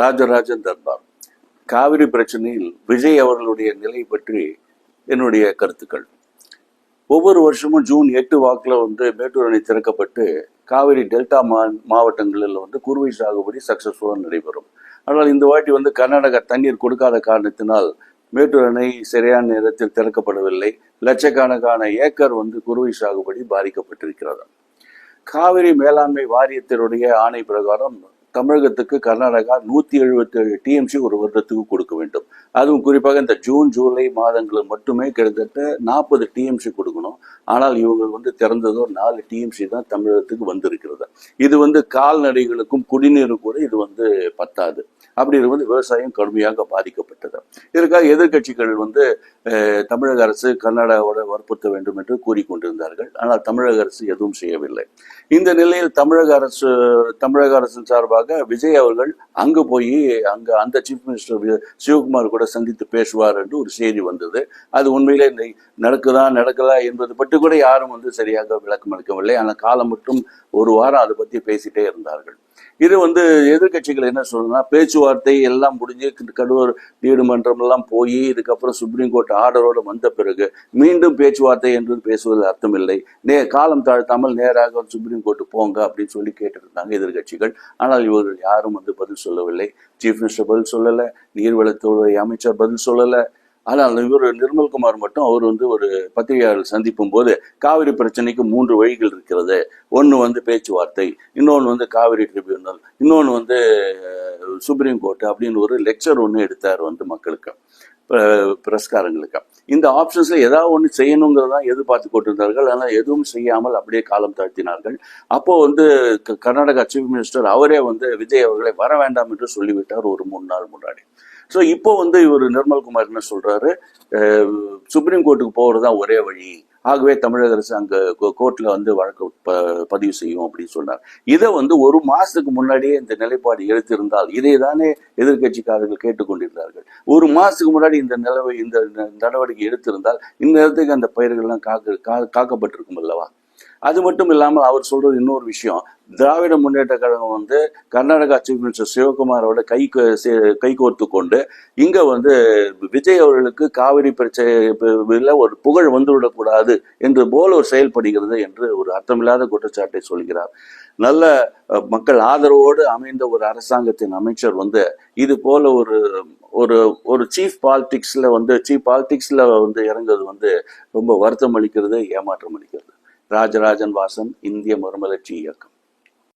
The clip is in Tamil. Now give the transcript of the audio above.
ராஜராஜன் தர்பார். காவிரி பிரச்சனையில் விஜய் அவர்களுடைய நிலை பற்றி என்னுடைய கருத்துக்கள். ஒவ்வொரு வருஷமும் ஜூன் 8 வாக்கில் மேட்டூர் அணை திறக்கப்பட்டு காவிரி டெல்டா மாவட்டங்களில் குறுவை சாகுபடி சக்சஸ்ஃபுல்லாக நடைபெறும். ஆனால் இந்த வாட்டி கர்நாடகா தண்ணீர் கொடுக்காத காரணத்தினால் மேட்டூர் அணை சரியான நேரத்தில் திறக்கப்படவில்லை. லட்சக்கணக்கான ஏக்கர் குறுவை சாகுபடி பாதிக்கப்பட்டிருக்கிறது. காவிரி மேலாண்மை வாரியத்தினுடைய ஆணை பிரகாரம் தமிழகத்துக்கு கர்நாடகா 177 டிஎம்சி ஒரு வருடத்துக்கு கொடுக்க வேண்டும். அதுவும் குறிப்பாக இந்த ஜூன் ஜூலை மாதங்களில் மட்டுமே கிட்டத்தட்ட 40 டிஎம்சி கொடுக்கணும். ஆனால் இவங்க திறந்ததோ 4 டிஎம்சி தான் தமிழகத்துக்கு வந்திருக்கிறது. இது கால்நடைகளுக்கும் குடிநீரும் கூட இது பத்தாது. அப்படி விவசாயம் கடுமையாக பாதிக்கப்பட்டது. இதற்காக எதிர்கட்சிகள் தமிழக அரசு கர்நாடகாவோட வற்புறுத்த வேண்டும் என்று கூறிக்கொண்டிருந்தார்கள். ஆனால் தமிழக அரசு எதுவும் செய்யவில்லை. இந்த நிலையில் தமிழக அரசின் சார்பாக விஜய் அவர்கள் அங்கு போய் அந்த சீஃப் மினிஸ்டர் சிவகுமார் கூட சந்தித்து பேசுவார் என்று ஒரு செய்தி வந்தது. அது உண்மையிலே நடக்கலா என்பது பற்றி கூட யாரும் சரியாக விளக்கம் அளிக்கவில்லை. ஆனால் காலம் மட்டும் ஒரு வாரம் அதை பற்றி பேசிட்டே இருந்தார்கள். இது எதிர்கட்சிகள் என்ன சொல்றதுன்னா, பேச்சுவார்த்தை எல்லாம் முடிஞ்சு கடலூர் நீதிமன்றம் எல்லாம் போய் இதுக்கப்புறம் சுப்ரீம் கோர்ட் ஆர்டரோடு வந்த பிறகு மீண்டும் பேச்சுவார்த்தை என்று பேசுவதில் அர்த்தமில்லை, காலம் தாழ்த்தாமல் நேராக சுப்ரீம் கோர்ட்டு போங்க அப்படின்னு சொல்லி கேட்டிருந்தாங்க எதிர்கட்சிகள். ஆனால் இவர்கள் யாரும் பதில் சொல்லவில்லை. சீஃப் மினிஸ்டர் பதில் சொல்லலை, நீர்வளத்துறை அமைச்சர் பதில் சொல்லலை. ஆனால் இவர் நிர்மல்குமார் மட்டும் அவர் ஒரு பத்திரிகையாளர் சந்திப்பும் போது காவிரி பிரச்சனைக்கு 3 வழிகள் இருக்கிறது. ஒன்று பேச்சுவார்த்தை, இன்னொன்று காவிரி ட்ரிபியூனல், இன்னொன்று சுப்ரீம் கோர்ட் அப்படின்னு ஒரு லெக்சர் ஒன்று எடுத்தார் மக்களுக்கு, பிரஸ்காரங்களுக்கு. இந்த ஆப்ஷன்ஸ்ல ஏதாவது ஒன்று செய்யணுங்கிறதான் எதிர்பார்த்து கொண்டிருந்தார்கள். ஆனால் எதுவும் செய்யாமல் அப்படியே காலம் தாழ்த்தினார்கள். அப்போ கர்நாடகா சீஃப் மினிஸ்டர் அவரே விஜய் அவர்களை வர வேண்டாம் என்று சொல்லிவிட்டார் ஒரு 3 நாள் முன்னாடி. ஸோ இப்போ இவர் நிர்மல்குமார் என்ன சொல்றாரு, சுப்ரீம் கோர்ட்டுக்கு போகிறதுதான் ஒரே வழி, ஆகவே தமிழக அரசு அங்கே கோர்ட்ல வழக்கு பதிவு செய்யும் அப்படின்னு சொன்னார். இதை ஒரு மாசத்துக்கு முன்னாடியே இந்த நிலைப்பாடு எடுத்திருந்தால், இதை தானே எதிர்கட்சிக்காரர்கள் கேட்டுக்கொண்டிருந்தார்கள். ஒரு மாசத்துக்கு முன்னாடி இந்த நடவடிக்கை எடுத்திருந்தால் இந்த நேரத்துக்கு அந்த பயிர்கள்லாம் காக்கப்பட்டிருக்கும் அல்லவா. அது மட்டும் இல்லாமல் அவர் சொல்றது இன்னொரு விஷயம், திராவிட முன்னேற்ற கழகம் கர்நாடகா சீஃப் மினிஸ்டர் சிவகுமாரோட கை கோர்த்து கொண்டு இங்க விஜய் அவர்களுக்கு காவிரி பிரச்சனை ஒரு புகழ் வந்துவிடக்கூடாது என்று போல ஒரு செயல்படுகிறது என்று ஒரு அர்த்தமில்லாத குற்றச்சாட்டை சொல்கிறார். நல்ல மக்கள் ஆதரவோடு அமைந்த ஒரு அரசாங்கத்தின் அமைச்சர் இது போல ஒரு சீஃப் பாலிடிக்ஸ்ல இறங்குறது ரொம்ப வருத்தம் அளிக்கிறது, ஏமாற்றம் அளிக்கிறது. ராஜராஜன் வாசன், இந்திய மறுமலர்ச்சி இயக்கம்.